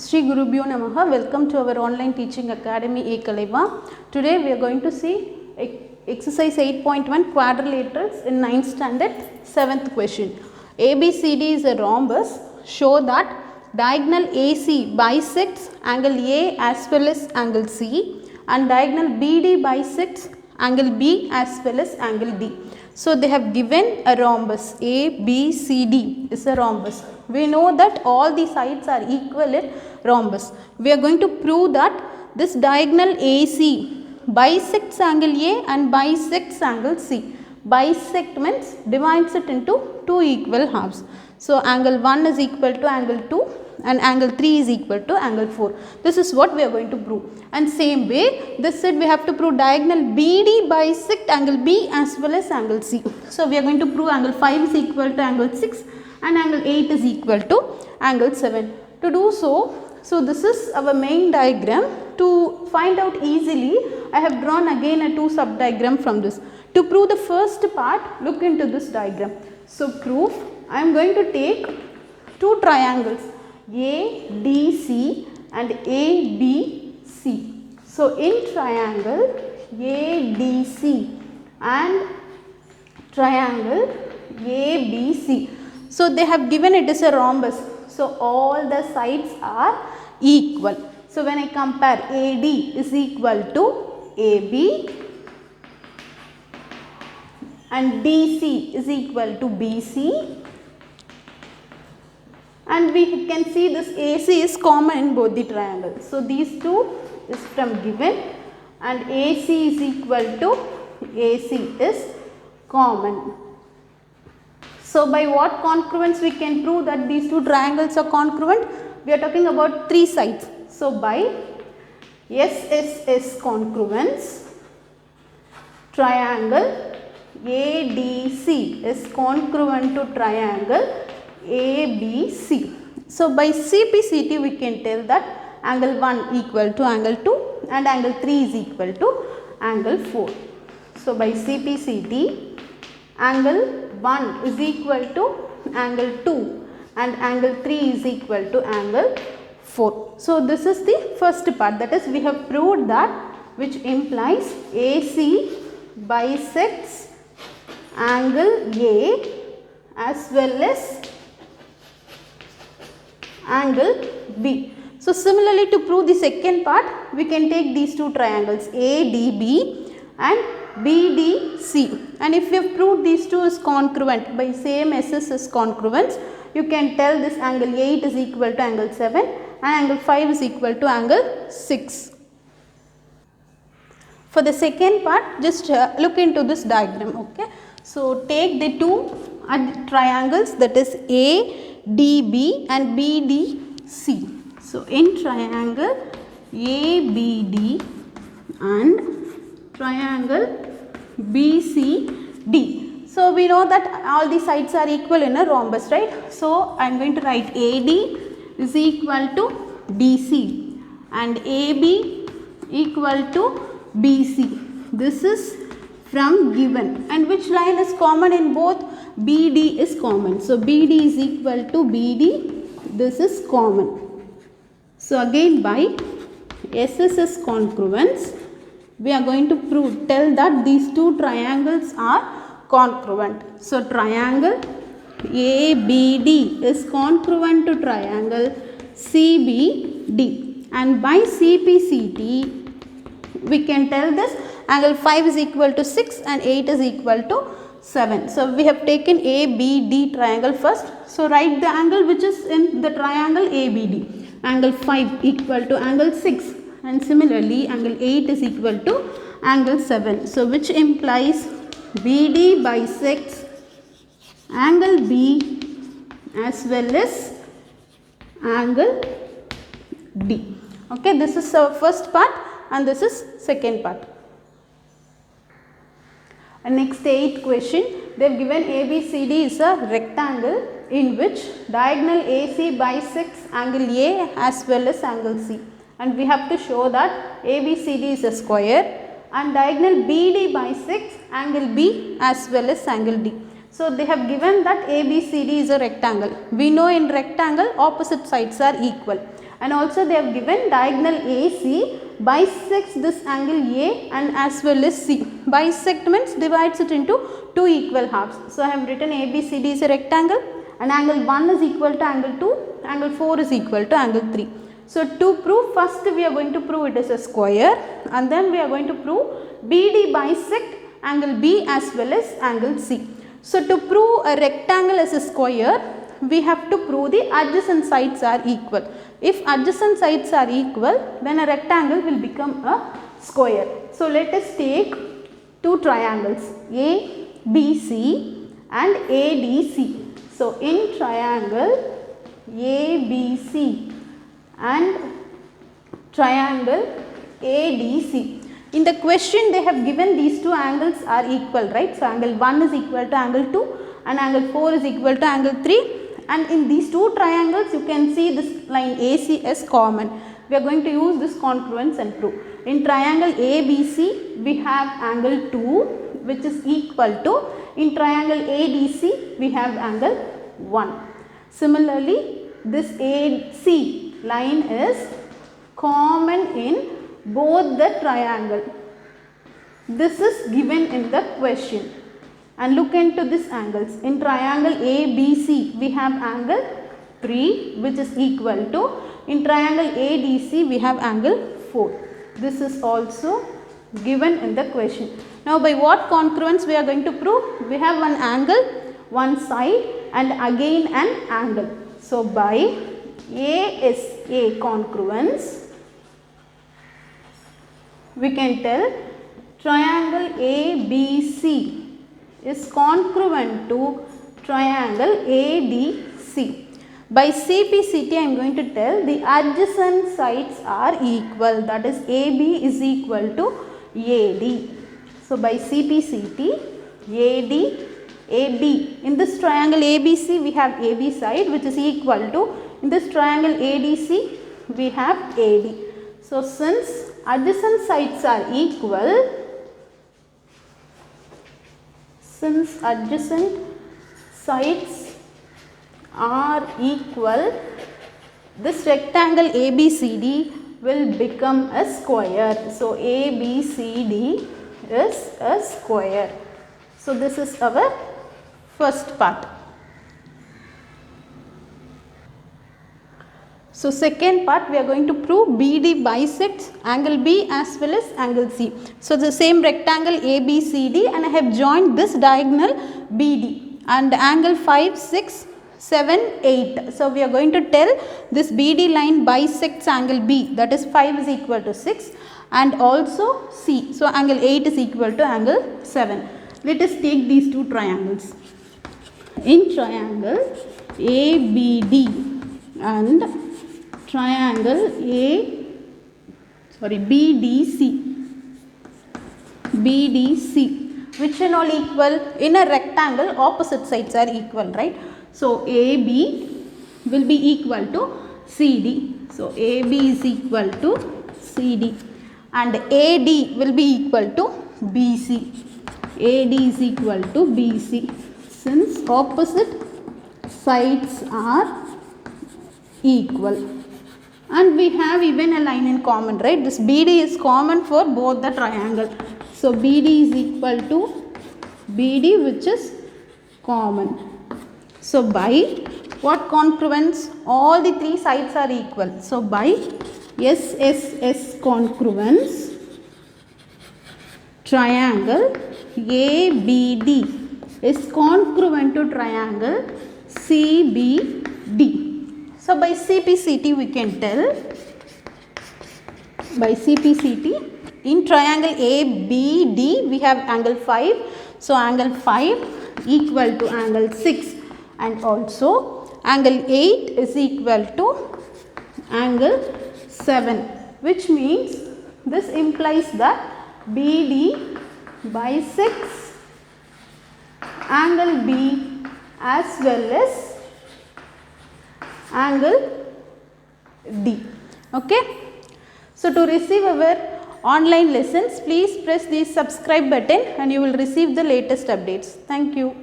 Shri Gurubhyo Namaha. Welcome to our online teaching academy Ekalaiva. Today we are going to see exercise 8.1 quadrilaterals in 9th standard 7th question. ABCD is a rhombus. Show that diagonal AC bisects angle A as well as angle C and diagonal BD bisects angle B as well as angle D. So they have given a rhombus. ABCD is a rhombus. We know that all the sides are equal in rhombus. We are going to prove that this diagonal AC bisects angle A and bisects angle C. Bisect means divides it into two equal halves. So angle 1 is equal to angle 2 and angle 3 is equal to angle 4. This is what we are going to prove. And same way, this side we have to prove diagonal BD bisect angle B as well as angle C. So we are going to prove angle 5 is equal to angle 6 and angle 8 is equal to angle 7. To do so this is our main diagram. To find out easily, I have drawn again a two sub diagram from this. To prove the first part, look into this diagram. So proof, I am going to take two triangles ADC and ABC. So in triangle ADC and triangle ABC. So they have given it as a rhombus. So all the sides are equal. So when I compare AD is equal to AB and DC is equal to BC, and we can see this AC is common in both the triangles. So these two is from given and AC is equal to AC is common. So by what congruence we can prove that these two triangles are congruent? We are talking about three sides. So by SSS congruence, triangle ADC is congruent to triangle ABC. So by CPCT we can tell that angle 1 equal to angle 2 and angle 3 is equal to angle 4. So by CPCT, angle 1 is equal to angle 2 and angle 3 is equal to angle 4. So this is the first part, that is we have proved that, which implies AC bisects angle A as well as angle B. So similarly, to prove the second part, we can take these two triangles ADB and BDC, and if we have proved these two is congruent by same SSS congruence, you can tell this angle 8 is equal to angle 7 and angle 5 is equal to angle 6. For the second part, just look into this diagram. Okay, so take the two triangles, that is ADB and BDC. So in triangle ABD and triangle BCD. So we know that all the sides are equal in a rhombus, right? So I am going to write AD is equal to DC and AB equal to BC. This is from given, and which line is common in both? BD is common. So BD is equal to BD. This is common. So again by SSS congruence, we are going to tell that these two triangles are congruent. So triangle ABD is congruent to triangle CBD, and by CPCT we can tell this angle 5 is equal to 6 and 8 is equal to 7. So we have taken ABD triangle first. So write the angle which is in the triangle ABD. Angle 5 equal to angle 6 and similarly angle 8 is equal to angle 7. So which implies BD bisects angle B as well as angle D. Okay, this is our first part and this is second part. And next 8th question, they have given ABCD is a rectangle in which diagonal AC bisects angle A as well as angle C, and we have to show that ABCD is a square and diagonal BD bisects angle B as well as angle D. So they have given that ABCD is a rectangle. We know in rectangle opposite sides are equal. and also they have given diagonal AC bisects this angle A and as well as C. Bisect means divides it into two equal halves. So I have written ABCD is a rectangle and angle 1 is equal to angle 2, angle 4 is equal to angle 3. So to prove, first we are going to prove it is a square and then we are going to prove BD bisect angle B as well as angle C. So to prove a rectangle as a square, we have to prove the adjacent sides are equal. If adjacent sides are equal, then a rectangle will become a square. So let us take two triangles ABC and ADC. So in triangle ABC and triangle ADC. In the question they have given these two angles are equal, right? So angle 1 is equal to angle 2 and angle 4 is equal to angle 3. And in these two triangles you can see this line AC as common. We are going to use this congruence and prove. In triangle ABC we have angle 2 which is equal to, in triangle ADC we have angle 1. Similarly this AC line is common in both the triangle. This is given in the question. And look into these angles. In triangle ABC we have angle 3 which is equal to, in triangle ADC we have angle 4. This is also given in the question. Now by what congruence we are going to prove? We have one angle, one side and again an angle. So by ASA congruence we can tell triangle ABC is congruent to triangle ADC. By CPCT I am going to tell the adjacent sides are equal, that is AB is equal to AD. So by CPCT AD, AB, in this triangle ABC we have AB side which is equal to, in this triangle ADC we have AD. So since adjacent sides are equal, since adjacent sides are equal, this rectangle ABCD will become a square. So ABCD is a square. So this is our first part. So second part we are going to prove BD bisects angle B as well as angle C. So the same rectangle ABCD and I have joined this diagonal BD and angle 5, 6, 7, 8. So we are going to tell this BD line bisects angle B, that is 5 is equal to 6 and also C. So angle 8 is equal to angle 7. Let us take these two triangles. In triangle ABD and triangle BDC, which are all equal? In a rectangle opposite sides are equal, right? So AB will be equal to CD. So AB is equal to CD and AD will be equal to BC. AD is equal to BC since opposite sides are equal. And we have even a line in common, right? This BD is common for both the triangle. So BD is equal to BD which is common. So by what congruence? All the three sides are equal. So by SSS congruence, triangle ABD is congruent to triangle CBD. So by CPCT we can tell, by CPCT in triangle ABD we have angle 5. So angle 5 equal to angle 6 and also angle 8 is equal to angle 7, which means this implies that BD bisects angle B as well as angle D. Okay. So to receive our online lessons, please press the subscribe button and you will receive the latest updates. Thank you.